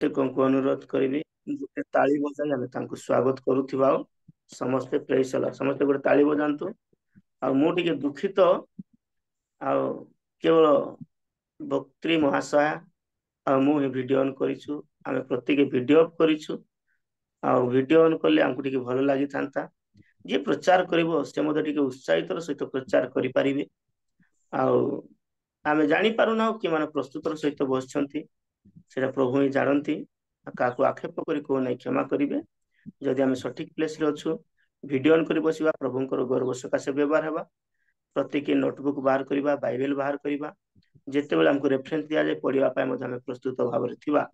प्रत्येक अनुरोध करी गोटे ताली बजाई आम स्वागत करुवा समस्ते प्रेज द लॉर्ड समस्ते गोटे ताली बजातु आगे दुखित आ केवल भक्ति महाशया मुझे वीडियो ऑन करिछु आमे प्रत्येक वीडियो ऑफ करिछु वीडियो ऑन कले आमको टिके भल लगी था जे प्रचार करिवो से मते टिके उत्साहितर सहित प्रचार करि परिबे आमे जानि पारुना कि माने प्रस्तुतर सहित बसछंती सेटा प्रभु ही जानती काको आक्षेप करी को नै क्षमा करिवे जदि आमे सठिक प्लेस रे अछु वीडियो ऑन करी बसिबा प्रभुंकर गर्व सकाशे व्यवहार हेबा प्रत्येक नोटबुक बाहर करिबा बाइबल बाहर करिबा जेते बेला हमको रेफरेंस दिया जाय पढ़िबा पाए मध्ये आमे प्रस्तुत भाव रे थिबा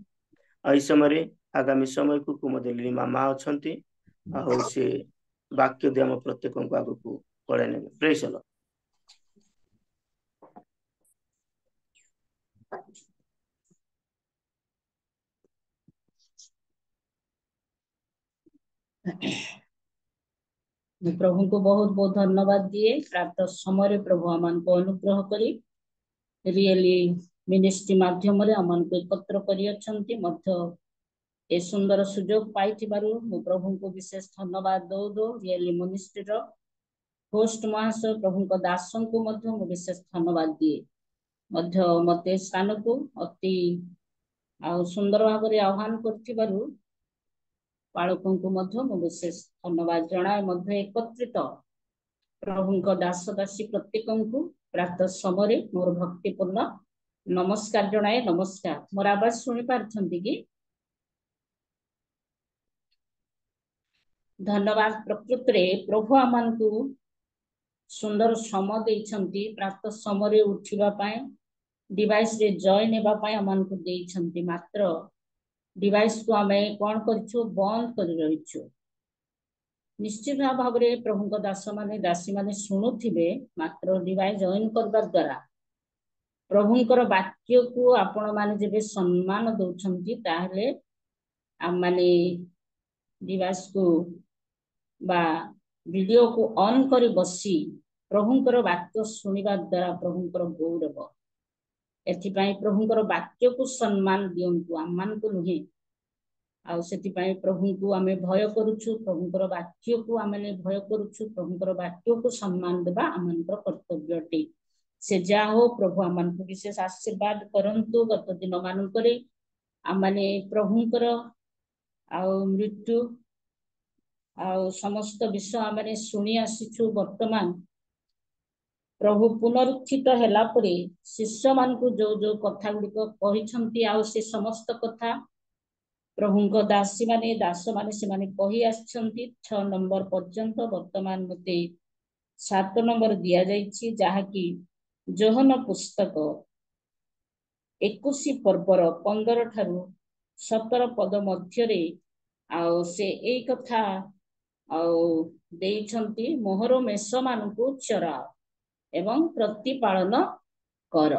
एहि समय आगामी समय को कुमदे लीमा मा अछंती आ से वाक्य दे हम प्रत्येक को आगु को पढ़े ने प्रेज द प्रभु को बहुत बहुत धन्यवाद दिए प्राप्त समय प्रभु आमान को अनुग्रह करी रियली मिनिस्ट्री माध्यम रे आमान को एकत्र करी अछंती मध्य ए सुंदर सुजोग पाई मु प्रभु को विशेष धन्यवाद दो रियली मिनिस्ट्री रो होस्ट महाशय प्रभु को दासन को मध्य मु विशेष धन्यवाद दिए मध्य मते स्थान को अति सुंदर भाव रे आह्वान करथिबारु पालकों को मध्य मु विशेष धन्यवाद जनाए मध्य एकत्रित प्रभु को दास दासी प्रत्येक को प्रातः समय मोर भक्तिपूर्ण नमस्कार जनाए नमस्कार मोर आवाज सुनि पारछंती कि धन्यवाद प्रकृत रे प्रभु आमान को सुंदर समय देइछंती प्रातः समय उठिबा पाए डिवाइस रे जॉइन हेबा पाए आमान को देइछंती मात्र डिवाइस को आमे कोन करछु बंद कर रहिछु निश्चित भाव रे प्रभु को दास माने दासी माने सुनुथिबे मात्र डिवाइस जॉइन करबा द्वारा प्रभुंकर वाक्य को आपण माने जेबे सम्मान दउछंती ताहले हम माने डिवाइस को बा वीडियो को ऑन करी बसी प्रभुंकर वाक्य सुनिबा द्वारा प्रभुंकर गौरव एथिपाई प्रभुंकर वाक्य को सम्मान दियंतु आमान को नुहे आ सेथिपाई प्रभु को आमे भय करूछु प्रभुंकर वाक्य को आमे भय करूछु प्रभुंकर वाक्य को सम्मान देबा आमनकर कर्तव्यटे से जा हो प्रभु आमान को विशेष आशीर्वाद करंतु गत दिन मान करे आमाने प्रभुंकर आ मृत्यु आ समस्त विषय आमे सुनी आसीछु वर्तमान प्रभु पुनरुत्थित हैला परे शिष्य मान को जो कथा गुड़िक कही आ से समस्त कथा प्रभु को दासी माने दास माने से माने कही आछंती 6 नंबर पर्यंत वर्तमान मते 7 नंबर दिया जाइछि जहा कि जोहन पुस्तक 21 पर्वर 15 ठारू 17 पद मध्य रे आ से ए कथा आ देइछंती मोहर मेष मान को चरा एवं प्रतिपालन कर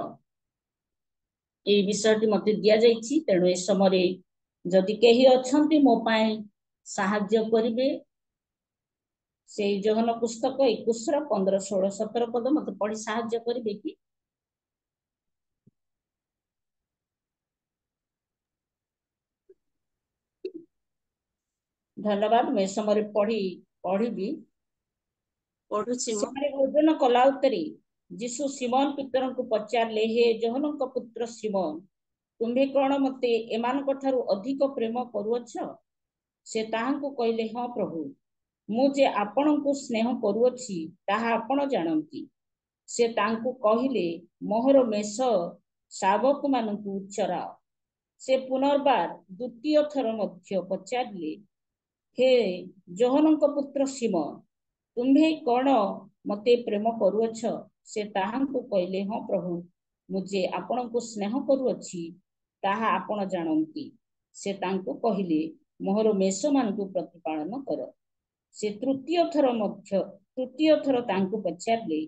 ए विषयटी मते दिया जाइछि तेणु ए समय जदि केही अछंती मो पाए सहाय्य करिवे से जोहन पुस्तक 21 रो 15 16 17 पद मते पढ़ी सहाय्य करिवे कि धन्यवाद मैं समय पढ़ी भोजन कला उत्तरी जीशु सिमोन पितर को पचारे हे जोहन पुत्र सिमोन तुम्हें कौन मते एमान ठारू अधिक प्रेम करुअछ से ताहांको कहले हाँ प्रभु मुझे आपण को स्नेह करुअछि ताहा आपण जानती से तांको कहले मोहर मेष शावक मानकु चरा से पुनर्बार द्वितीय थर मध्य पचारे हे जोहन पुत्र सिमोन तुम्हें कौन मते प्रेम करुअछ से ताहांको कहले हाँ प्रभु मुझे आपण को स्नेह करुअछि ताहा आपण जानती से तांको कहले मोहर मेष मान को प्रतिपालन कर से तृतीय थर तांको पचारे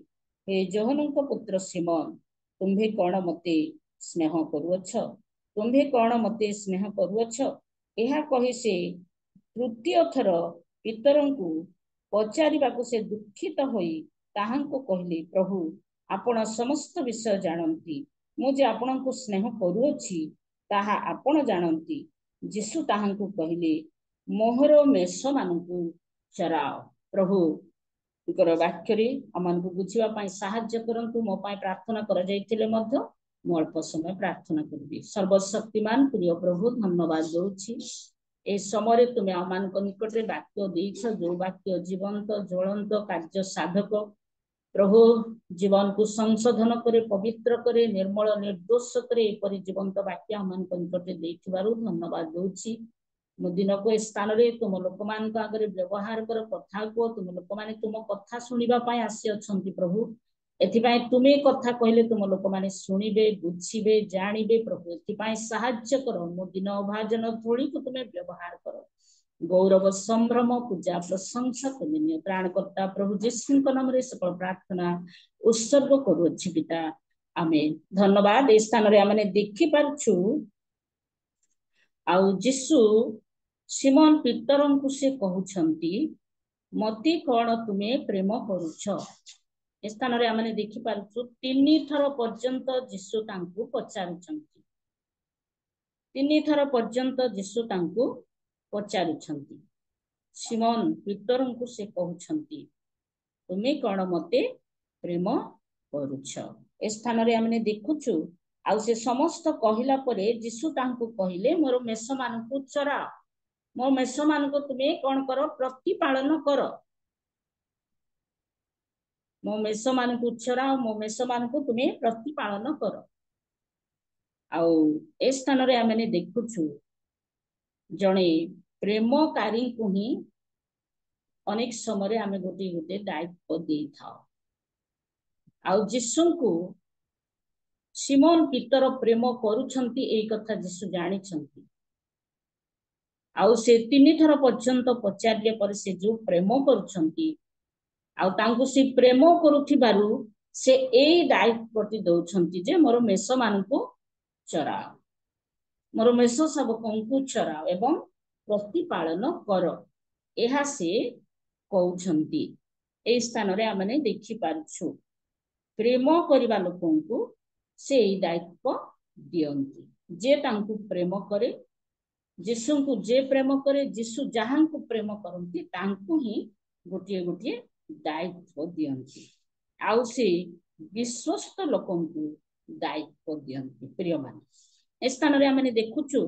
हे जोहन पुत्र सिमोन तुम्हें कौन मते स्नेह करुअछ तुम्हें कौन मते स्नेह करुअछ एहा कहि से तृतीय थर पितरंकु पचारिबाकु से दुखित होई ताहांको कहले प्रभु आपण समस्त विषय जानती मुझे आपण को स्नेह करुअछि ताहा आपण जानती ଯୀଶୁ ତାହାଙ୍କୁ କହିଲେ, ମୋହର ମେଷ ମାନଙ୍କୁ ଚରାଅ। ପ୍ରଭୁଙ୍କର ବାକ୍ୟରେ ଆମମାନଙ୍କୁ ବୁଝିବା ପାଇଁ ସାହାଯ୍ୟ କରନ୍ତୁ। ମୋ ପାଇଁ ପ୍ରାର୍ଥନା କରାଯାଇଥିଲେ ମଧ୍ୟ ମୁଁ ଅଳ୍ପ ସମୟ ପ୍ରାର୍ଥନା କରିବି। ସର୍ବଶକ୍ତିମାନ ପ୍ରିୟ ପ୍ରଭୁ, ଧନ୍ୟବାଦ ଦଉଛି ଏ ସମୟରେ ତୁମେ ଆମମାନଙ୍କ ନିକଟରେ ବାକ୍ୟ ଦେଇଛ, ଯୋଉ ବାକ୍ୟ ଜୀବନ୍ତ ଜ୍ୱଳନ୍ତ କାର୍ଯ୍ୟ ସାଧକ। ପ୍ରଭୁ जीवन को संशोधन करे, पवित्र करे, निर्मल निर्दोष करे, एपरी जीवंत वाक्य आमनको निकटे देइथिबारु धन्यवाद दउछि। मो दिन को स्थान रे तुम लोक मान आगे व्यवहार कर, कथा को तुम लोक माने तुम कथा सुनिबा पाई आसी अछंती प्रभु। एथिपाई तुमे कथा कहले तुम लोक माने सुनिबे, बुझिबे, जानिबे प्रभु। एथिपाई साहाय्य करो, मो दिन अभाजन थोड़ी को तुमे व्यवहार करो। गौरव संभ्रम पूजा प्रशंसा तुम्हें प्राणकर्ता प्रभु जीशु नाम रे सकल प्रार्थना उत्सर्ग करुछि पिता, आमेन। धन्यवाद। ए स्थान रे आमे देखि पारछु आउ जीशु सिमोन पीतरंकु से कहउछंती, मते कोन तुमे प्रेम करूछ। ए स्थान रे आमे देखि पारछु 3 थर पर्यंत जीशु तांकु पचारुछंती। 3 थर पर्यंत जीशु तांकु पचारुछंती। सिमोन पीतरंकु से कहउछंती, तुमे कोन मते प्रेम करूछ। ए स्थान रे आमे देखुछु आउ से समस्त कहिला परे जीशु तांकु कहिले, मोर मेष मानकु चरा, मो मेष मानकु तुमे कोन करो, प्रतिपालन करो। मो मेष मानकु चरा, मो मेष मानकु तुमे प्रतिपालन करो। आउ ए स्थान रे आमे देखुछु जणे प्रेमकारी को ही अनेक समय आमे गोटे गोटे दायित्व दे था। आउ जीशु को सिमोन पीतर प्रेम करूछंती, ए कथा जीशु जानी छंती। आउ से 3 थर पर्यंत पचारिले पर से जो प्रेम करूछंती, आउ तांकु से प्रेम करूथिबारु से ए दायित्वटी दउछंती जे मोर मेष मानकु चराओ, मोर मेष सबकंकु चराओ एवं प्रतिपालन करो। एहा से कहउछंती। ए स्थान रे आमे देखि पारछु प्रेम करिबा लोकंकु से दायित्व दियंती। जे तांकु प्रेम करे, जीशु को जे प्रेम करे, जीशु जहां को प्रेम करंती तांकु ही गोटे गोटे दायित्व दियंती। आउ से विश्वस्त लोकंकु दायित्व दियंती। प्रिय मान, ए स्थान रे आमे देखुछु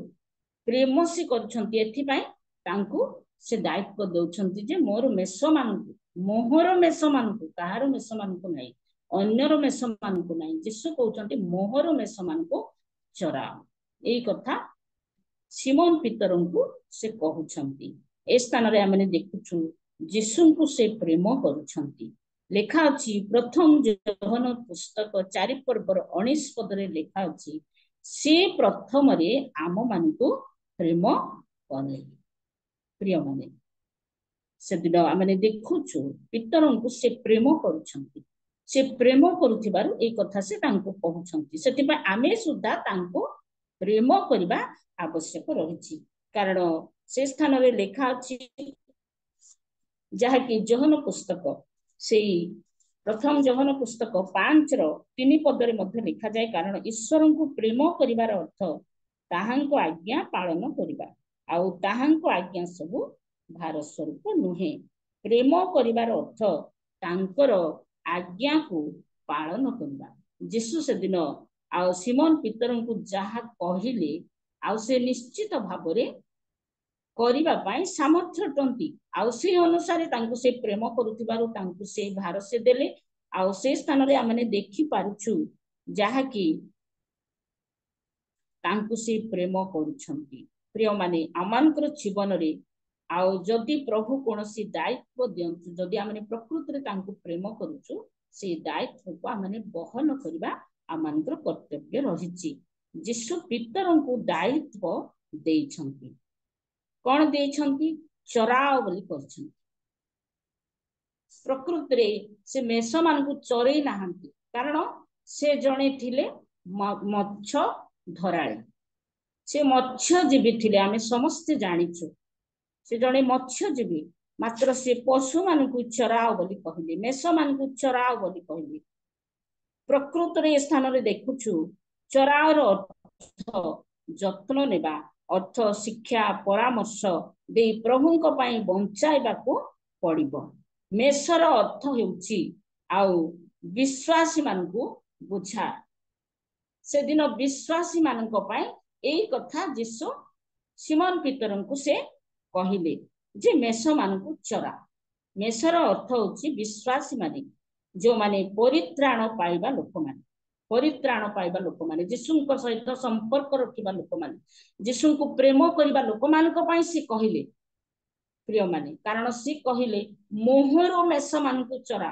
प्रेम से करछंती, एथि पय तांकु से दायित्व दउछंती जे मोर मेष मानकु, मोहर मेष मानकु, काहार मेष मानकु नाही, अन्यर मेष मानकु नाही। जीशु कहउछंती मोहर मेष मानकु चराओ। एई कथा सिमोन पीतरंकु से कहउछंती। ए स्थान रे आमे देखुछु जीशु को से प्रेम करूछंती। लेखा अछि प्रथम योहन पुस्तक 4 पर्वर 19 पद रे लेखा अछि, से प्रथम रे आम मानकु प्रेम करे। प्रिय माने, से दिन आमे देखुछु पीतरंकु से प्रेम करूछंती। से प्रेम करूथिबारु ए कथा से तांको कहउछंती। सेति आमे सुद्धा तांको प्रेम करिबा आवश्यक रहिछि। कारण से स्थान रे लेखा अछि जहा कि योहन पुस्तक से प्रथम योहन पुस्तक 5:3 पद रे मध्ये लिखा जाय, कारण ईश्वर को प्रेम करिवार अर्थ ताहांको आज्ञा पालन करिबा, आउ ताहांको आज्ञा सब भार स्वरूप नुहे। प्रेम करिवार अर्थ तांकर आज्ञा को पालन करबा। जीशु से दिन आ सिमोन पीतरंकु जहा कहिले आउ से निश्चित भाबरे करिबा पाई सामर्थ्य टंती। आउ से अनुसार तांकु से प्रेम करूथिबारु तांकु से भार से देले। आउ से स्थान रे आमे देखि पारुछु जहा कि तांकु से प्रेम करूछंती। प्रिय माने, आमानकर जीवन रे आउ जदि प्रभु कोनोसी दायित्व दियंतु, जदि आमे प्रकृति रे तांकु प्रेम करूछु, से दायित्व को आमे बहन करिबा आमानकर कर्तव्य रहिछि। जीशु पीतरंकु दायित्व देइछंती। कोन देइछंती? चराओ बोली कहछंती। प्रकृति रे से मेष मानकु चरई नाहंती, कारण से जणे थिले मत्स्य धराळी। से मत्स्यजीवी थिले, आमे समस्त जानिछु। से जणे मत्स्यजीवी, मात्र से पशु मानकु चराओ बोली कहिले, मेष मानकु चराओ बोली कहिले। प्रकृति रे स्थान रे देखुछु चराओ रो अर्थ जत्न नेबा, अर्थ शिक्षा परामर्श दे प्रभुଙ୍କ ପାଇଁ ବଞ୍ଚାଇବାକୁ ପଡିବ। मेषर अर्थ ହେଉଛି ଆଉ विश्वासी मानकु बुझा। से दिन विश्वासी मानक ପାଇଁ एई कथा जीशु सिमोन पीतरंकु से कहिले जे मेष मानकु चरा। मेषर अर्थ होछि विश्वासी माने जो माने परित्राण पाइबा लोक माने, परित्राण पाइबा लोक माने, जीशुଙ୍କ सहित संपर्क रखिबा लोक माने, जीशुଙ୍କୁ प्रेम करिबा लोक मानक ପାଇଁ से कहिले प्रिय माने, कारण से कहिले मोहर मेष मानकु चरा।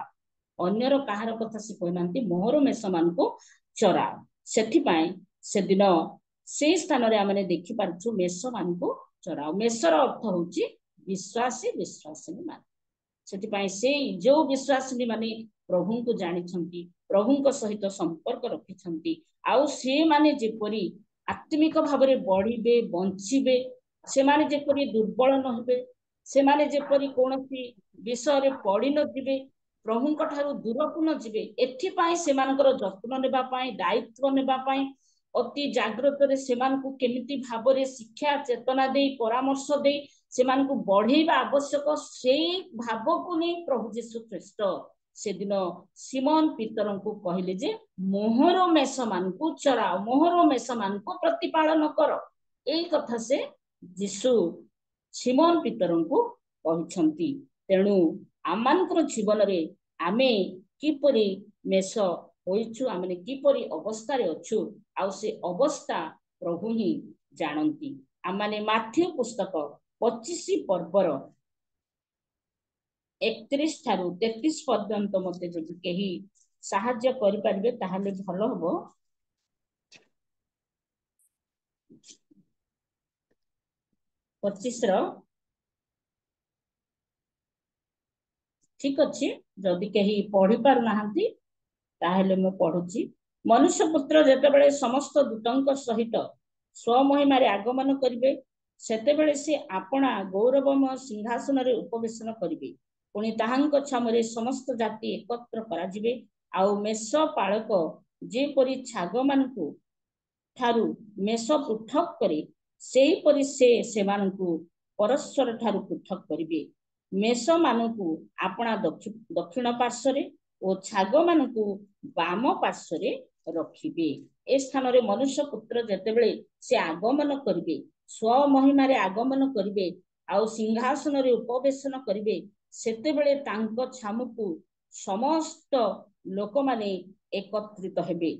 अन्यर काहार कथा से कहनांती मोहर मेष मानकु चरा। सेथि पय से दिन से स्थान रे आमने देखि पारछु मेष मानकु चरा। मेषर अर्थ होछि विश्वासी विश्वासिनी मान। सेथि पय से जो विश्वासिनी माने प्रभु को जानि छंती, प्रभु को सहित संपर्क रखि छंती, आउ से माने जेपरि आत्मिक भाबरे बढ़िबे बंचिबे, से माने जेपरि दुर्बल न हेबे, से माने जेपरि कोनोसी विषय रे पड़ी न जिबे, प्रभु को ठारू दूर को न जिबे, एथि पय से मानकर जत्न नेबा पय दायित्व नेबा पय अति जागृत रे से मानकु केमिति भाबरे शिक्षा चेतना दे परामर्श दे से मानकु बढ़ेबा आवश्यक, से भाव को नै प्रभु यीशु ख्रीष्ट से दिन सिमोन पीतरंकु कहले जे मोहर मेष मानकु चराओ, मोहर मेष मानकु प्रतिपालन कर। एई कथा से यीशु सिमोन पीतरंकु कहिसंती। तेणु आमानकर जीवन रे आमे किपरि मेष होइछु, आमे किपरि अवस्था रे अछु, आउ से अवस्था प्रभु ही जानंती। आमाने माथ्यू पुस्तक 25 पर्वर 31 ठारू 33 पर्यंत मते जदि केही साहाय्य करि परिबे ताहाले भलो हबो। पच्चीस ठीक अच्छे, जदि कहीं पढ़ी पार नाहंती ताहेले मु पढ़ुची। मनुष्य पुत्र जेतेबेले समस्त दूतंक सहित स्वमहिमा रे आगमन करिवे, सेतेबेले से आपना गौरवमय सिंहासन रे उपवेशन करिवे। पुणी ताहांक छामरे समस्त जाति एकत्र कराजिवे। आउ मेष पालक जेपरि छाग मानकु ठारू मेष पृथक करे, सेही परि से सेमानकु परस्पर ठारू पृथक करिवे। मेष मानकु आपना दक्षिण पार्श्वरे और छाग मानकु वाम पार्श्वरे रखिबे। ए स्थान रे मनुष्य पुत्र जेतेबेले से आगमन करिवे, स्व महिमा रे आगमन करिवे, आउ सिंहासन रे उपवेशन करिवे, सेतेबेले तांको छामुकु समस्त लोक माने एकत्रित हेबे।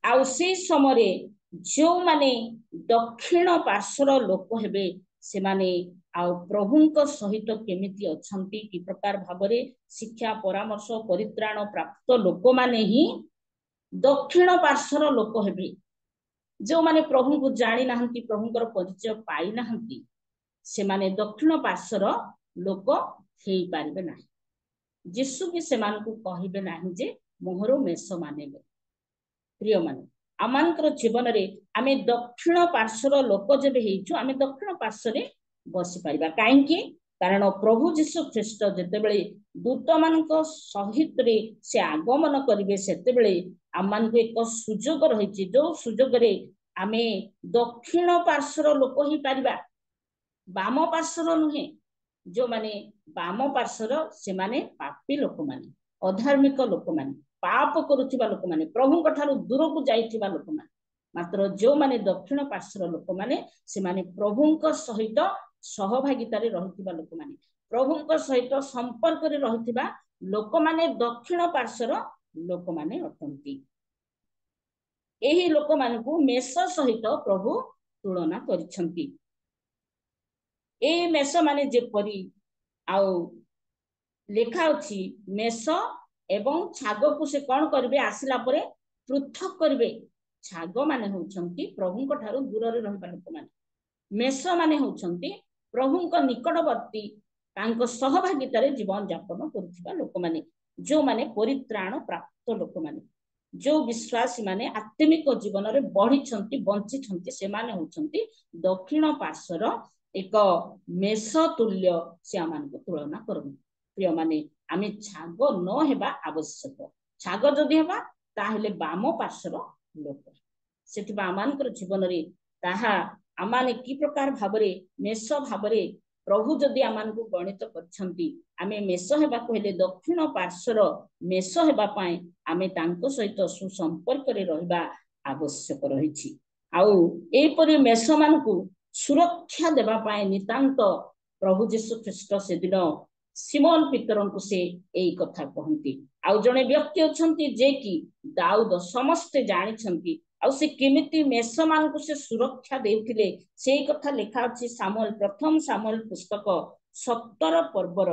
आउ से समय जो माने दक्षिण पार्श्वर लोक हेबे, से माने आउ प्रभुंक सहित केमिति अछंती, कि प्रकार भाबरे शिक्षा परामर्श परित्राण प्राप्त लोक माने ही दक्षिण पार्श्वर लोक हेबे। जो माने प्रभु को जानी नाहंती, प्रभुंकर परिचय पाई नाहंती, से माने दक्षिण पार्श्वर लोक हेई पारिबे नाही। यीशु भी से मानकु कहिबे नाही जे मोहरो मेष माने। प्रिय माने आमानकर जीवन रे आमे दक्षिण पार्श्वर लोक जेबे हेइछु, आमे दक्षिण पार्श्व रे बसी पारिबा। काहेकि कारण प्रभु यीशु ख्रीष्ट जेतेबेले दूत मानक सहित रे से आगमन करिवे, सेतेबेले आमानकु एक सुजोग रहिछि, जो सुजोग रे आमे दक्षिण पार्श्वर लोक ही पारिबा, वाम पार्श्वर नुहे। जो माने वाम पार्श्वर से माने पापी लोक माने, अधार्मिक लोक माने, पाप करुथिबा लोक माने, प्रभु ठारू दूर को जाइथिबा लोक माने। मात्र जो माने दक्षिण पार्श्वर लोक माने, से माने प्रभुंक सहित सहभागितारे रहिथिबा लोक माने, प्रभुंक सहित संपर्क रे रहिथिबा लोक माने दक्षिण पार्श्वर लोक माने अटंती। एही लोक मानकु मेष सहित प्रभु तुलना करिसंती। ए मेष माने जेपरि आउ लेखा अछि, मेष एवं छाग को से कौन करिवे, आसिला परे पृथक करिवे। छाग माने होउछंती प्रभुंक ठारू दूर रे रहिबा लोक माने, मेष माने होउछंती प्रभुंक निकटवर्ती, तांको सहभागितारे जीवन यापन करुथिबा लोक माने, जो माने परित्राण प्राप्त लोक माने, जो विश्वासी माने आत्मिक जीवन रे बढ़िछंती बंचिछंती, से माने होउछंती दक्षिण पार्श्वर एक मेष तुल्य से आमानकु तुलना करन। प्रिय माने आमे छाग न हेबा आवश्यक। छाग जदि हेबा ताहेले वाम पार्श्वर लोक, सेठि आमानकर जीवन रे ताहा आमाने कि प्रकार भाबरे मेष भाबरे प्रभु जदि आमानकु गणित करछंती आमे मेष हेबाकु हेले दक्षिण पार्श्वर मेष हेबा पई आमे तांको सहित सुसंपर्क रे रहबा आवश्यक रहिछि। आउ एपरि मेष मानकु सुरक्षा देबा पई नितांत प्रभु यीशु ख्रीष्ट से दिन सिमोन पितरंकु से एई कथा कहंती। आउ जणे व्यक्ति अछंती जे कि दाऊद समस्त जानि छंती आउ से केमिति मेष मानकु से सुरक्षा देउथिले सेई कथा लिखा अछि सामुएल प्रथम सामुएल पुस्तक 17 पर्वर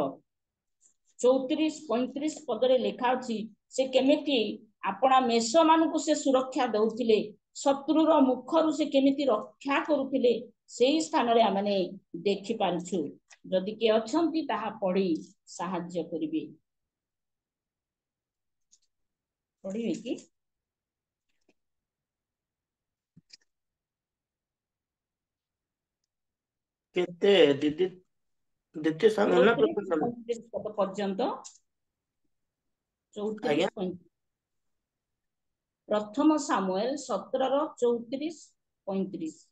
34-35 पदरे लिखा अछि से केमिति आपणा मेष मानकु से सुरक्षा दउथिले शत्रुर मुखरु से केमिति रक्षा करुथिले सेई स्थान रे आमाने देखि पारछु। जदि के अछंती ताहा पढी सहाय्य करिवे। पढिवे कि केते दीदी द्वितीय सामुएल ना प्रथम सामुएल 34 पद पर्यंत 34 आज्ञा प्रथम सामुएल 17-34-35।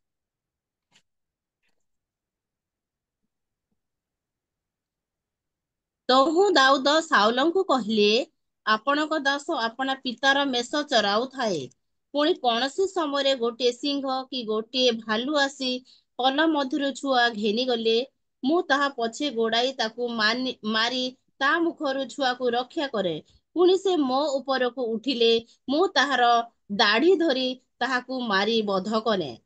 तहु दाऊद साउलंकु कहले आपणक दास आपणा पितार मेष चराउ थाए पुणी कौनसी समय गोटे सिंह कि गोटे भालू आसी पल मधुर छुआ घेनी गले मु ताहा पछे गोड़ाई ताकू मारी ता मुखरु छुआ को रक्षा करे पुणी से मो उपरकू उठिले मु ताहार दाढ़ी धरी ताहाकू मारी बध करे।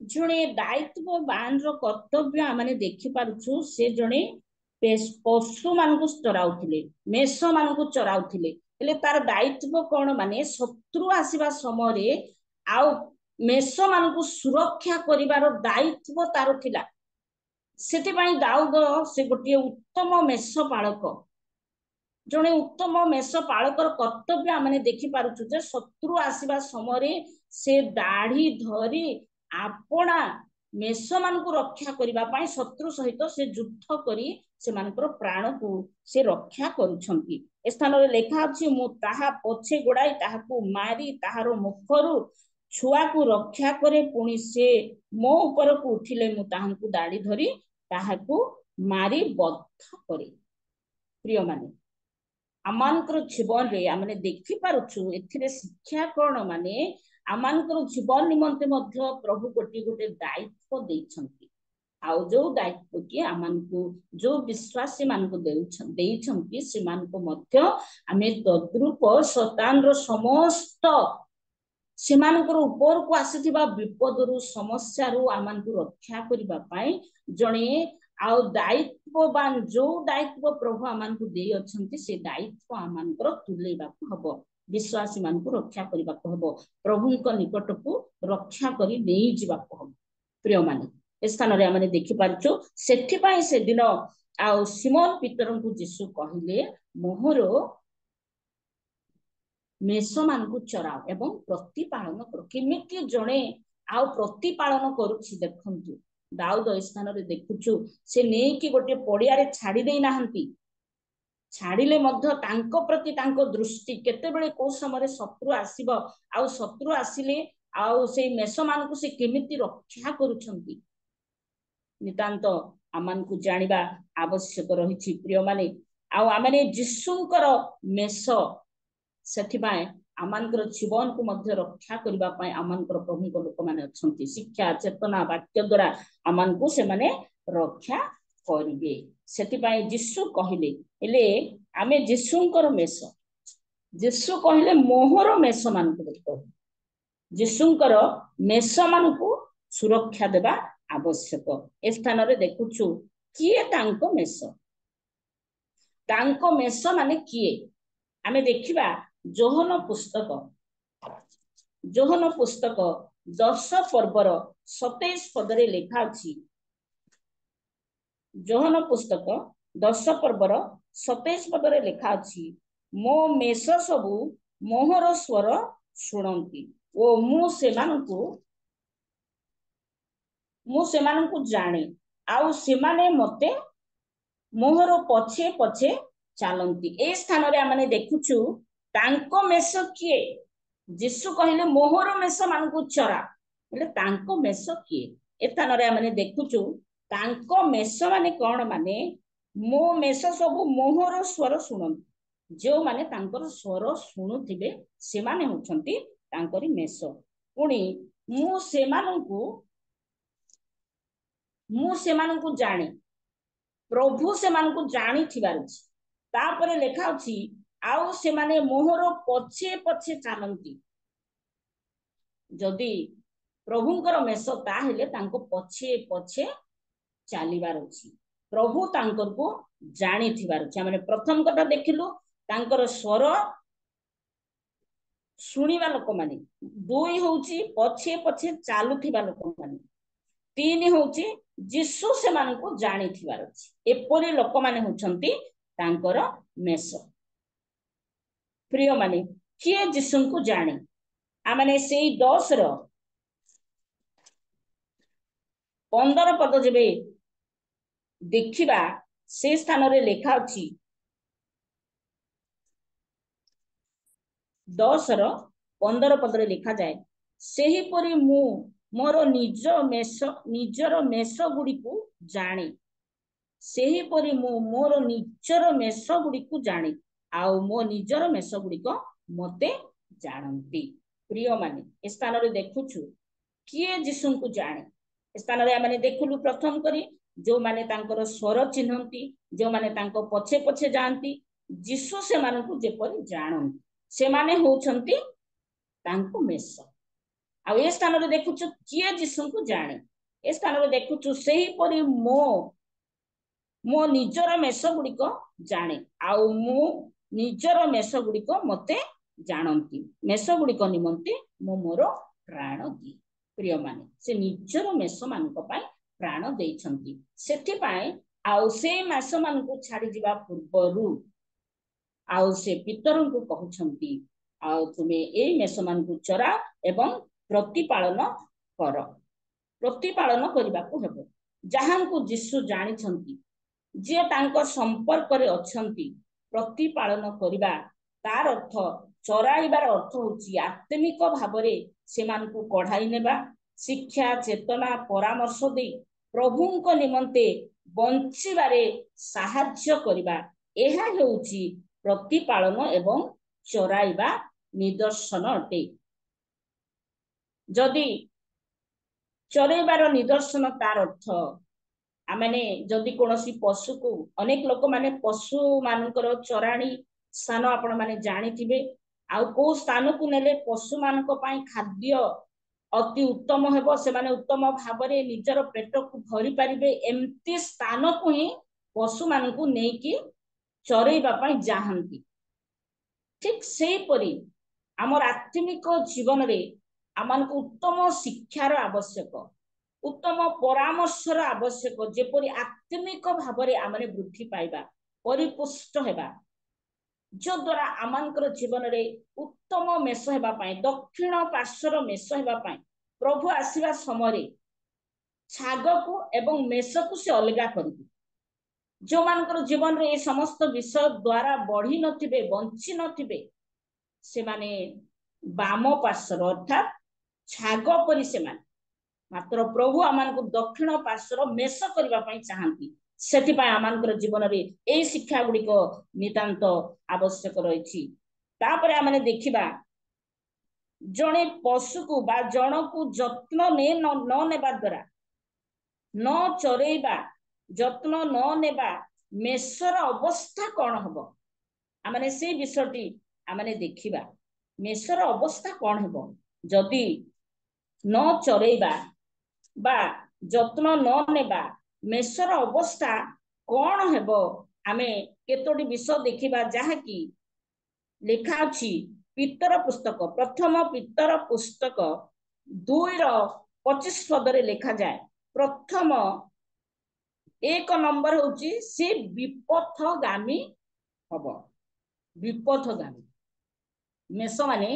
जड़े दायित्ववान कर्तव्य आम देखि पारछु से जड़े पशु मान चराउथिले मेष मान चराउथिले हेले तार दायित्व कौन माने शत्रु आसीबा समय आउ मेष मान सुरक्षा करिवार दायित्व तार थिला। सेतिपाई दाऊद से गोटे उत्तम मेष पालक जड़े उत्तम मेष पालकर कर्तव्य आम देखि पारछु जे शत्रु आसीबा समय से दाढ़ी धरी आपणा मेष मान रक्षा करने शत्रु सहित से युद्ध करी से प्राण को से रक्षा करुछंती। ए स्थान रे लेखा अछि मु ताहा पछे गोड़ाई ताहाकू मारी ताहार मुखरु छुआ को रक्षा करे पुणी से मो ऊपर को उठिले मु ताहाकू दाढ़ी धरी ताहाकू मारी बद्ध करे। प्रिय माने आमानकर जीवन रे आमने देखि पारुछु एथिरे शिक्षा कोन माने आमानकर जीवन निमंते मध्य प्रभु गोटे गोटे दायित्व देइछंती आउ जो दायित्व कि आमानकु जो विश्वासी मानकु देइछंती से मानकु मध्य आमे तद्रूप शैतान रो समस्त से मानकर ऊपर को आसीथिबा विपदरु समस्यारु आमानकु रक्षा करिबा पई जणे आउ दायित्ववान जो दायित्व प्रभु आमानकु देइ अछंती से दायित्व आमानकर तुलेबाकु हबो विश्वासी मान को रक्षा करने को प्रभु निकट को रक्षा कर नहीं जावाक हम। प्रिय माने स्थान रे आमने देखि पारछु सेठिपाई से दिन आउ सिमोन पितर को यीशु कहले मोहर मेष मान को चराओ एवं प्रतिपालन कर केमिति जणे आउ प्रतिपालन करूछि देखंतु दाऊद स्थान रे देखुछु से नै कि गोटे पड़िया रे छाड़ी देई नाहंती छाड़िले मध्य तांको प्रति तांको दृष्टि केतेबेले को समय शत्रु आसीबो आउ शत्रु आसिले आउ से मेष मान को से केमिति रक्षा करूछंती नितांत आमान को जानिबा आवश्यक रहिछि। प्रिय माने आउ आमने यीशुंकर मेष सेथिबाय आमानकर जीवन को मध्य रक्षा करबा पय आमानकर प्रभु को लोक माने अछंती शिक्षा चेतना वाक्य द्वारा आमान को से माने रक्षा करिवे सेथिबाय यीशु कहिले एले आमे यीशुंकर मेष यीशु कहले मोहर मेष मान को यीशुंकर मेष मान को सुरक्षा देबा आवश्यक। ए स्थान रे देखुछु किए तांको मेष माने किए आमे देखिबा जोहन पुस्तक 10 पर्वर 27 पदरे लिखा अछि जोहन पुस्तक 10 पर्वर 27 पदरे लिखा अछि मो मेष सबु मोहर स्वर शुणंती ओ मु सेमानकु जाने आउ सेमाने मते मोहर पछे पछे चालंती। ए स्थान रे आमने देखुछु तांको मेष किए यीशु कहले मोहर मेष मानकु चरा ହେଲେ ତାଙ୍କ ମେଷ କିଏ? ଏ ସ୍ଥାନରେ ଆମେ ଦେଖୁଛୁ ତାଙ୍କ ମେଷ ମାନେ କଣ? ମାନେ ମୋ ମେଷ ସବୁ ମୋହର ସ୍ୱର ଶୁଣନ୍ତି। ଯେଉଁମାନେ ତାଙ୍କର ସ୍ୱର ଶୁଣୁଥିବେ ସେମାନେ ହଉଛନ୍ତି ତାଙ୍କରି ମେଷ। ପୁଣି ମୁଁ ସେମାନଙ୍କୁ ଜାଣେ, ପ୍ରଭୁ ସେମାନଙ୍କୁ ଜାଣିଥିବାର ଅଛି। ତାପରେ ଲେଖା ଅଛି ଆଉ ସେମାନେ ମୋହର ପଛେ ପଛେ ଚାଲନ୍ତି। ଯଦି ପ୍ରଭୁଙ୍କର ମେଷ ତାହେଲେ ତାଙ୍କ ପଛେ ପଛେ ଚାଲିବାର ଅଛି। ପ୍ରଭୁ ତାଙ୍କୁ ଜାଣିଥିବାର ଅଛି। ଆମେ ପ୍ରଥମ କଥା ଦେଖିଲୁ ତାଙ୍କର ସ୍ୱର ଶୁଣିବା ଲୋକମାନେ, 2 ହଉଛି ପଛେ ପଛେ ଚାଲୁଥିବା ଲୋକମାନେ, 3 ହଉଛି ଯୀଶୁ ସେମାନଙ୍କୁ ଜାଣିଥିବାର ଅଛି। ଏପରି ଲୋକମାନେ ହଉଛନ୍ତି ତାଙ୍କର ମେଷ। ପ୍ରିୟ ମାନେ କିଏ ଯୀଶୁଙ୍କୁ ଜାଣେ? ଆମେ ସେଇ 10:15 ପଦ ଯେବେ ଦେଖିବା ସେ ସ୍ଥାନରେ ଲେଖା ଅଛି 10:15 ପଦରେ ଲେଖାଯାଏ ସେହିପରି ମୁଁ ମୋର ନିଜର ମେଷ ଗୁଡ଼ିକୁ ଜାଣେ। ସେହିପରି ମୁଁ ମୋର ନିଜର ମେଷ ଗୁଡ଼ିକୁ ଜାଣେ ଆଉ ମୋ ନିଜର ମେଷ ଗୁଡ଼ିକ ମତେ ଜାଣନ୍ତି। ପ୍ରିୟ ମାନେ ଏ ସ୍ଥାନରେ ଦେଖୁଛୁ କିଏ ଯୀଶୁଙ୍କୁ ଜାଣେ? ଏ ସ୍ଥାନରେ ଆମେ ଦେଖିଲୁ ପ୍ରଥମ କରି ଯେଉଁମାନେ ତାଙ୍କର ସ୍ୱର ଚିହ୍ନନ୍ତି, ଯେଉଁମାନେ ତାଙ୍କ ପଛେ ପଛେ ଯାଆନ୍ତି, ଯୀଶୁ ସେମାନଙ୍କୁ ଯେପରି ଜାଣନ୍ତି, ସେମାନେ ହଉଛନ୍ତି ତାଙ୍କ ମେଷ। ଆଉ ଏ ସ୍ଥାନରେ ଦେଖୁଛୁ କିଏ ଯୀଶୁଙ୍କୁ ଜାଣେ? ଏ ସ୍ଥାନରେ ଦେଖୁଛୁ ସେହିପରି ମୋ ନିଜର ମେଷ ଗୁଡ଼ିକ ଜାଣେ ଆଉ ମୁଁ ନିଜର ମେଷ ଗୁଡ଼ିକ ମତେ ଜାଣନ୍ତି। ମେଷ ଗୁଡ଼ିକ ନିମନ୍ତେ ମୁଁ ମୋର ପ୍ରାଣ ଦିଏ। ପ୍ରିୟ ମାନେ ସେ ନିଜର ମେଷ ମାନଙ୍କ ପାଇଁ ପ୍ରାଣ ଦେଇଛନ୍ତି। ସେଥିପାଇଁ ଆଉ ସେ ମେଷ ମାନଙ୍କୁ ଛାଡ଼ି ଯିବା ପୂର୍ବରୁ ଆଉ ସେ ପିତରଙ୍କୁ କହୁଛନ୍ତି ଆଉ ତୁମେ ଏଇ ମେଷ ମାନଙ୍କୁ ଚରାଅ ଏବଂ ପ୍ରତିପାଳନ କର। ପ୍ରତିପାଳନ କରିବାକୁ ହେବ। ଯାହାଙ୍କୁ ଯୀଶୁ ଜାଣିଛନ୍ତି, ଯିଏ ତାଙ୍କ ସମ୍ପର୍କରେ ଅଛନ୍ତି, ପ୍ରତିପାଳନ କରିବା ତାର ଅର୍ଥ, ଚରାଇବାର ଅର୍ଥ ହଉଛି ଆତ୍ମିକ ଭାବରେ ସେମାନଙ୍କୁ କଢାଇ ନେବା, ଶିକ୍ଷା, ଚେତନା, ପରାମର୍ଶ ଦେଇ ପ୍ରଭୁଙ୍କ ନିମନ୍ତେ ବଞ୍ଚିବାରେ ସାହାଯ୍ୟ କରିବା। ଏହା ହେଉଛି ପ୍ରତିପାଳନ ଏବଂ ଚରାଇବା ନିଦର୍ଶନ ଅଟେ। ଯଦି ଚରାଇବାର ନିଦର୍ଶନ ତାର ଅର୍ଥ, ଆମେ ଯଦି କୌଣସି ପଶୁକୁ, ଅନେକ ଲୋକମାନେ ପଶୁ ମାନଙ୍କର ଚରାଣୀ ସ୍ଥାନ ଆପଣ ମାନେ ଜାଣିଥିବେ, ଆଉ କୋଉ ସ୍ଥାନକୁ ନେଲେ ପଶୁ ମାନଙ୍କ ପାଇଁ ଖାଦ୍ୟ ଅତି ଉତ୍ତମ ହେବ, ସେମାନେ ଉତ୍ତମ ଭାବରେ ନିଜର ପେଟକୁ ଭରି ପାରିବେ, ଏମିତି ସ୍ଥାନକୁ ହିଁ ପଶୁ ମାନଙ୍କୁ ନେଇକି ଚରେଇବା ପାଇଁ ଯାଆନ୍ତି। ଠିକ ସେଇପରି ଆମର ଆତ୍ମିକ ଜୀବନରେ ଆମକୁ ଉତ୍ତମ ଶିକ୍ଷାର ଆବଶ୍ୟକ, ଉତ୍ତମ ପରାମର୍ଶର ଆବଶ୍ୟକ, ଯେପରି ଆତ୍ମିକ ଭାବରେ ଆମେ ବୃଦ୍ଧି ପାଇବା, ପରିପୁଷ୍ଟ ହେବା, ଯଦ୍ୱାରା ଆମଙ୍କର ଜୀବନରେ ଉତ୍ତମ ମେଷ ହେବା ପାଇଁ, ଦକ୍ଷିଣ ପାର୍ଶ୍ୱର ମେଷ ହେବା ପାଇଁ ପ୍ରଭୁ ଆସିବା ସମୟରେ ଛାଗକୁ ଏବଂ ମେଷକୁ ସେ ଅଲଗା କରିବେ। ଯେଉଁମାନଙ୍କର ଜୀବନରେ ଏ ସମସ୍ତ ବିଷୟ ଦ୍ୱାରା ବଢି ନଥିବେ, ବଞ୍ଚି ନଥିବେ, ସେମାନେ ବାମ ପାର୍ଶ୍ୱର ଅର୍ଥାତ୍ ଛାଗ ପରି ସେମାନେ, ମାତ୍ର ପ୍ରଭୁ ଆମମାନଙ୍କୁ ଦକ୍ଷିଣ ପାର୍ଶ୍ୱର ମେଷ କରିବା ପାଇଁ ଚାହାନ୍ତି। ସେଥିପାଇଁ ଆମଙ୍କର ଜୀବନରେ ଏଇ ଶିକ୍ଷା ଗୁଡ଼ିକ ନିତାନ୍ତ ଆବଶ୍ୟକ ରହିଛି। ତାପରେ ଆମେ ଦେଖିବା ଜଣେ ପଶୁକୁ ବା ଜଣକୁ ଯତ୍ନ ନ ନେବା ଦ୍ୱାରା, ନ ଚରେଇବା, ଯତ୍ନ ନ ନେବା ମେଷର ଅବସ୍ଥା କଣ ହବ, ଆମେ ସେଇ ବିଷୟଟି ଆମେ ଦେଖିବା। ମେଷର ଅବସ୍ଥା କଣ ହେବ ଯଦି ନ ଚରେଇବା ବା ଯତ୍ନ ନ ନେବା, ମେଷର ଅବସ୍ଥା କଣ ହେବ? ଆମେ କେତୋଟି ବିଷୟ ଦେଖିବା, ଯାହାକି ଲେଖା ଅଛି ପିତର ପୁସ୍ତକ, ପ୍ରଥମ ପିତର ପୁସ୍ତକ 2:25 ପଦରେ ଲେଖାଯାଏ, ପ୍ରଥମ 1 ନମ୍ବର ହଉଛି ସେ ବିପଥଗାମୀ ହବ। ବିପଥଗାମୀ ମେଷ ମାନେ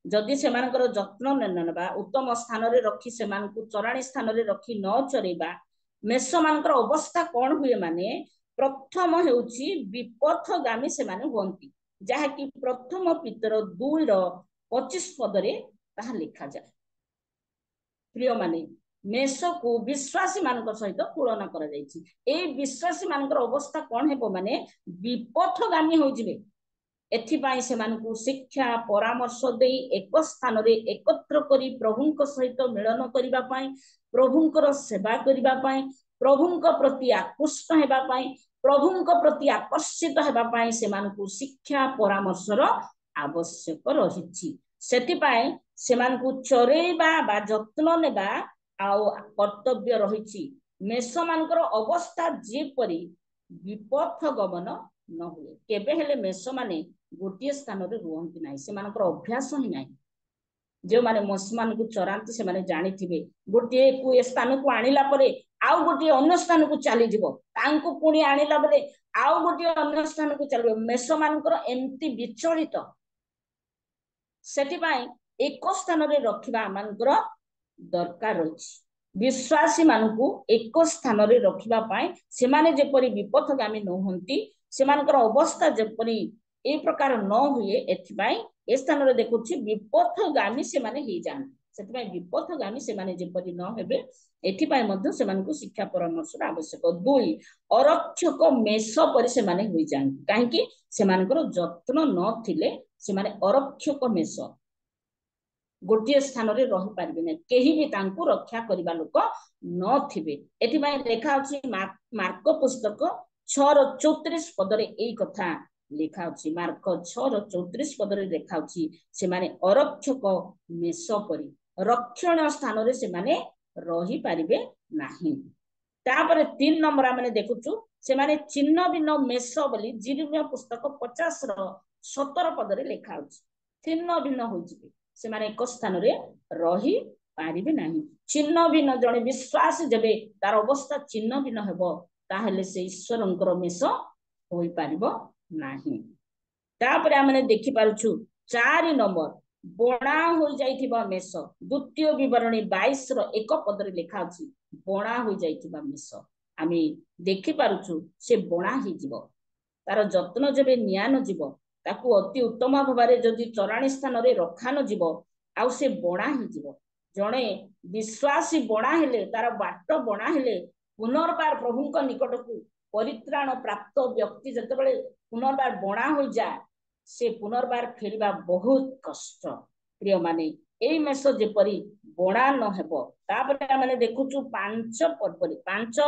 ଯଦି ସେମାନଙ୍କର ଯତ୍ନ ନେବା, ଉତ୍ତମ ସ୍ଥାନରେ ରଖି ସେମାନଙ୍କୁ ଚରାଣୀ ସ୍ଥାନରେ ରଖି ନ ଚରେଇବା, ମେଷ ମାନଙ୍କର ଅବସ୍ଥା କଣ ହୁଏ? ମାନେ ପ୍ରଥମ ହେଉଛି ବିପଥଗାମୀ ସେମାନେ ହୁଅନ୍ତି, ଯାହାକି ପ୍ରଥମ ପିତର 2:25 ପଦରେ ତାହା ଲେଖାଯାଏ। प्रिय माने मेष को विश्वासी मान सहित तुलना करा जायछि। ए विश्वासी मान अवस्था कौन हेबो माने विपथगामी हो जिवे। एथिपाई से मानकु शिक्षा परामर्श देई एक स्थान रे एकत्र करी प्रभुंक सहित मिलन करिबा पाई, प्रभुंकर सेवा करिबा पाई, प्रभुंक प्रति आकृष्ट हेबा पाई, प्रभुंक प्रति आकर्षित हेबा पाई से मानकु शिक्षा परामर्शर आवश्यक रहिछि। सेथिपाई से मानकु चरेबा बा जत्न नेबा आउ कर्तव्य रहिछि। मेष मानकर अवस्था जेपरि विपथ गमन न हुए। केबे हेले मेष माने गोटे स्थान रे रुहंती नाही, से मानकर अभ्यास ही नाही। जो माने मेष मान को चरांती से माने जानी थिबे गोटे को स्थान को आनिला परे आउ गोटे अन्य स्थान को चली जिवो, तांको पुणी आनिला बले आउ गोटे अन्य स्थान को चलिबो। मेष मानकर एम्ति विचलित, सेथिपाई एक स्थान रे रखिबा मानकर दरकार रहिछि। विश्वासी मानकु एक स्थान रे रखिबा पाई से माने जेपरि विपथगामी न होंती, से मानकर अवस्था जेपरि ए प्रकार न हुए, एथिपाई ए स्थान रे देखुछि विपथगामी से माने ही जान। सेथिपाई विपथगामी से माने जेपरि न हेबे, एथिपाई मध्ये से मानकु शिक्षा परामर्श आवश्यक। 2 अरक्षक मेष परि से माने होई जान, काहे कि से मानकर जत्न न थिले से माने अरक्षक मेष गोटे स्थान रे रही पारिबे नै, केही भी तांको रक्षा करिबा लोक न थिबे। एथिबाई लेखा अछि मार्क पुस्तक 6:34 पदरे एई कथा लेखा अछि। मार्क 6:34 पदरे लेखा अछि से माने अरक्षक मेष परि रक्षण स्थान रे से माने रही पारिबे नाही। तापर 3 नंबर माने देखुछु से माने चिन्ह भिन्न मेष बोली जिर्मिया पुस्तक 50:17 पदरे लेखा अछि। चिन्ह भिन्न होई जिवे, से माने एक स्थान रे रही पारिबे नाही। चिन्ह भिन्न जने विश्वास जेबे तार अवस्था चिन्ह भिन्न हेबो, ताहेले से ईश्वरंकर मेष होई पारिबो नाही। तापर आमने देखि पारुछु 4 नंबर बणा होई जाइथिबा मेष। द्वितीय विवरणी 22:1 पदरे लेखा अछि बणा होई जाइथिबा मेष। आमे देखि पारुछु से बणा ही जिवो, तार जत्न जेबे निया न जिवो, ताकू अति उत्तम भाव जदि चराणी स्थान रे रखा न जीव आउ से बणा ही जीव। जड़े विश्वासी बणा हेले तार बाट बणा हेले पुनर्बार प्रभुंक निकट को परित्राण प्राप्त व्यक्ति जतबेले पुनर्बार बणा हो जाए, से पुनर्बार फेरिबा बहुत कष्ट। प्रिय माने एई मेष जेपरि बणा न हेबो। तापर माने देखुछु 5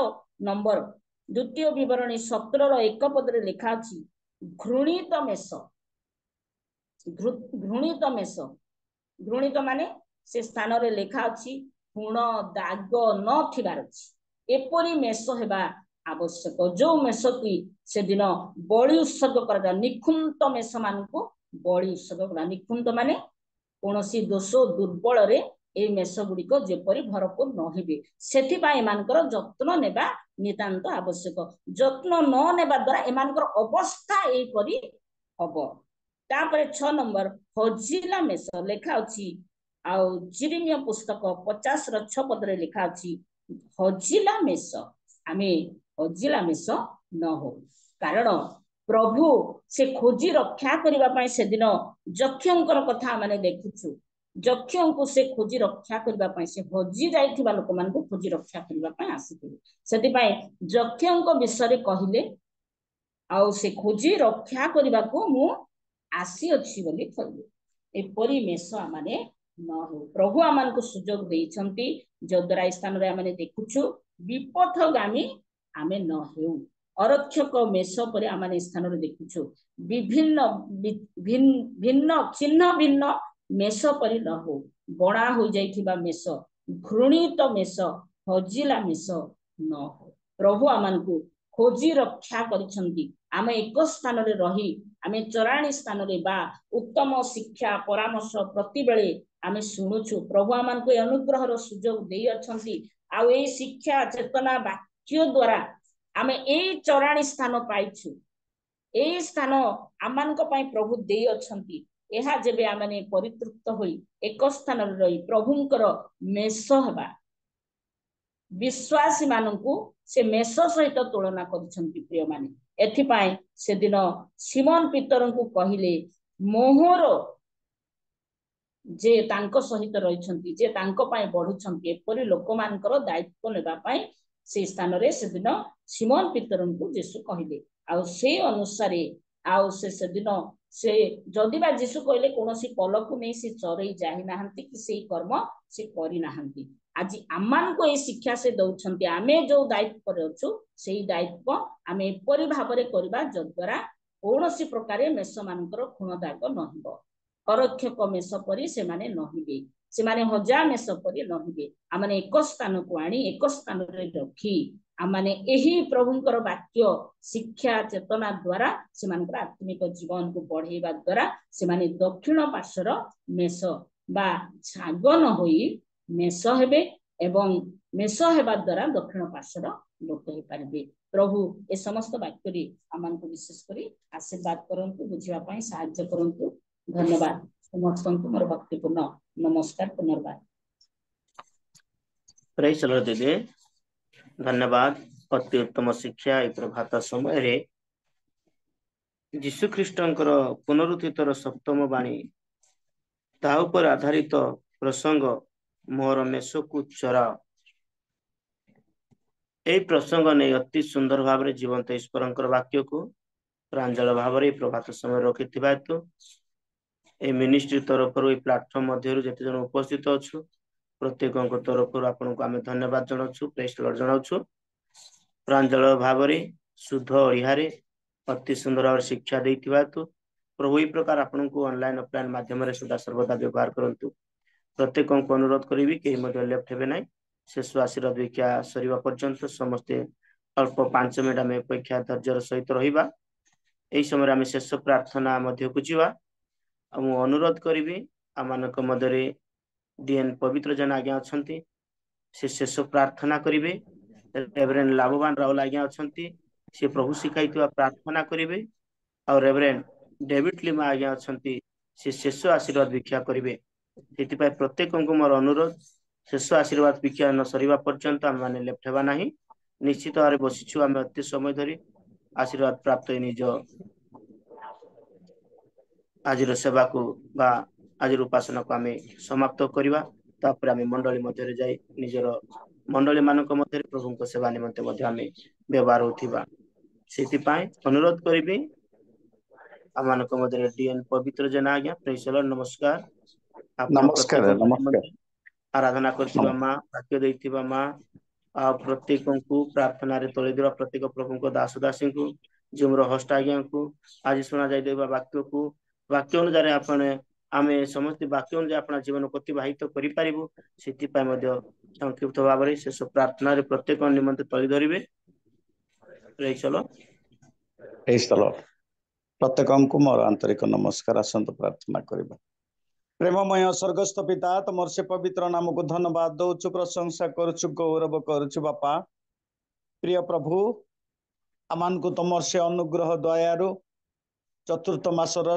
नंबर द्वितीय विवरणी 17:1 पदरे लिखा अछि घृणित मेष। घृणित मेष, घृणित माने से स्थान रे लेखा अछि हुण दाग न थिबार अछि। एपरि मेष हेबा आवश्यक जो मेष की से दिन बलि उत्सर्ग करा। निखुंत मेष मान को बलि उत्सर्ग करा। निखुंत माने कोनोसी दोष दुर्बल रे ए मेष गुड़िक जेपरि भरपूर न हेबे, सेथिपाई एमानकर जत्न नेबा नितांत आवश्यक। जत्न न नेबा द्वारा एमानकर अवस्था एपरि हबो। तापर 6 नंबर हजिला मेष लेखा अछि आउ जिर्मिया पुस्तक 50:6 पदरे लेखा अछि हजिला मेष। आमे हजिला मेष न हो, कारण प्रभु से खोजी रक्षा करिबा पाई से दिन जक्षंकर कथा माने देखुछु। जक्षं को से खोजी रक्षा करिबा पाई से हजि जाइथिबा लोक मान को खोजी रक्षा करिबा पाई आसीथिबे। सेति पाई जक्षंक विषय कहिले आउ से खोजी रक्षा करिबा को मु आसी अछि बोली कहले। एपरि मेष माने न हो। प्रभु आमान को सुजोग देइछंती जद्वारा स्थान रे माने देखुछु विपथगामी आमे न हेउ। अरक्षक मेष परे आमाने स्थान रे देखुछु विभिन्न भिन्न चिन्ह भिन्न मेष परि न हो। बणा हो जाइथिबा मेष, घृणित मेष, हजिला मेष न हो। प्रभु आमान को खोजी रक्षा करिछंती आमे एक स्थान रे रही आमे चराणी स्थान रे बा उत्तम शिक्षा परामर्श प्रति बेले आमे सुनुछु। प्रभु आमान को अनुग्रह रो सुजोग देई अछंती आ ए शिक्षा चेतना वाक्य द्वारा आमे ए चराणी स्थान पाइछु। ए स्थान आमान को पई प्रभु देई अछंती। एहा जेबे आमाने परितृप्त होई एक स्थान रे रही प्रभुंकर मेष हेबा, विश्वासी माननकु से मेष सहित तुलना करिसंती। प्रिय माने एथिपाई से दिन सिमोन पीतर को कहिले मोहर जे तांको सहित रहिछंती जे तांको पाए बढ़ुछंती एपरि लोकमानकर दायित्व नेबा पाए से स्थान रे से दिन सिमोन पितरंकु यीशु कहिले आ से अनुसार आ से दिन से जदि बा यीशु कहले कोनोसी पलकु नै से चरई जाहि नाहंती कि से कर्म से करि नाहंती आज आमान को ए शिक्षा से दउछंती आमे जो दायित्व रे अछु सेही दायित्व आमे एपरि भाबरे करबा जद्वारा कोनोसी प्रकारे मेष मानकर खून दाग नहिबो परक्षक मेष परी से माने नहिबे से माने हजार मेष परी नहिबे आमाने एक स्थान को आनी एक स्थान रे रखी आमाने एही प्रभुंकर वाक्य शिक्षा चेतना द्वारा से मानकर आत्मिक जीवन को बढ़ेबा द्वारा से माने दक्षिण पार्श्वर मेष बा छाग न होई मेष हेबे एवं मेष हेबा द्वारा दक्षिण पार्श्वर लोक हो पारिबे प्रभु ए समस्त वाक्य आमान को विशेष करी आशीर्वाद करंतु बुझिबा पई सहायता करंतु धन्यवाद समस्त मोर भक्तिपूर्ण नमस्कार पुनर्बार प्रेज लॉर्ड दीदी धन्यवाद अति उत्तम शिक्षा ए प्रभात समय रे यीशु ख्रीष्टंकर पुनरुत्थितर सप्तम बाणी ता उपर आधारित प्रसंग मोर मेष को चराओ ए प्रसंग ने अति सुंदर भाव रे जीवंत ईश्वरंकर वाक्य को प्रांजल भाव रे प्रभात समय रखिथिबा हेतु ए मिनिस्ट्री तरफ रो ए प्लेटफॉर्म मध्य जते जन उपस्थित अछु प्रत्येक तरफ आपन को आमे धन्यवाद जणाउछु प्रेज लॉर्ड जणाउछु प्रांजल भाव रे शुद्ध ओडिहारे अति सुंदर भाव शिक्षा देथिबा हेतु प्रभु ई प्रकार आपन को ऑनलाइन ऑफलाइन माध्यम रे सदा सर्वदा व्यवहार करंतु प्रत्येक को अनुरोध करिवि के मध्य लेफ्ट हेबे नै शेष आशीर्वाद विख्या सरीवा पर्यंत समस्ते अल्प 5 मिनिट में अपेक्षा धैर्य सहित रहिबा एई समय आमे शेष प्रार्थना मध्य को जीवा मु अनुरोध करिवि आमानक मध्यरे डीएन पवित्र जन आज्ञा अछंती से शेष प्रार्थना करिवे रेवरेंड लाभवान राहुल आज्ञा अछंती से प्रभु शिखाइतवा प्रार्थना करिवे और रेवरेंड डेविड लिमा आज्ञा अछंती से शेष आशीर्वाद विख्या करिवे सेति पय प्रत्येक को मोर अनुरोध शेष आशीर्वाद विख्या न सरीवा पर्यंत आम माने लेफ्ट हेबा नाही निश्चित भाव बसिछु आम अति समय धरी आशीर्वाद प्राप्त निज आज सेवा को बा आज उपासना को आम समाप्त करवा तापर आम मंडली मध्य जाई निजर मंडली मानक मध्य प्रभु को सेवा निमंते मध्य आम व्यवहार होथिबा सेति पाए अनुरोध करिबी आमानक मध्य डीएन पवित्र जन आज्ञा प्रेज लॉर्ड नमस्कार आपन प्रत्येक नमस्कार आराधना करथिबा मां वाक्य दैथिबा मां आ प्रत्येक को प्रार्थना रे तळे देबा प्रत्येक प्रभु को दास दासी को जेमर होस्ट आज्ञा को आज सुना जाय देबा वाक्य अनुसार आपण आमे समस्त वाक्य अनुसार अपना जीवन को अतिबाहित करि पारिबो सेति पय मध्य संक्षिप्त भाव रे शेष प्रार्थना रे प्रत्येक निमंते तळे धरिबे प्रेज लॉर्ड प्रत्येक को मोर आंतरिक नमस्कार आसंत प्रार्थना करबा प्रेममय स्वर्गस्थ पिता तुमर से पवित्र नाम को धन्यवाद दौचु प्रशंसा करुचु गौरव करुचु बापा प्रिय प्रभु आमान को तुमर से अनुग्रह दयारु चतुर्थ मासर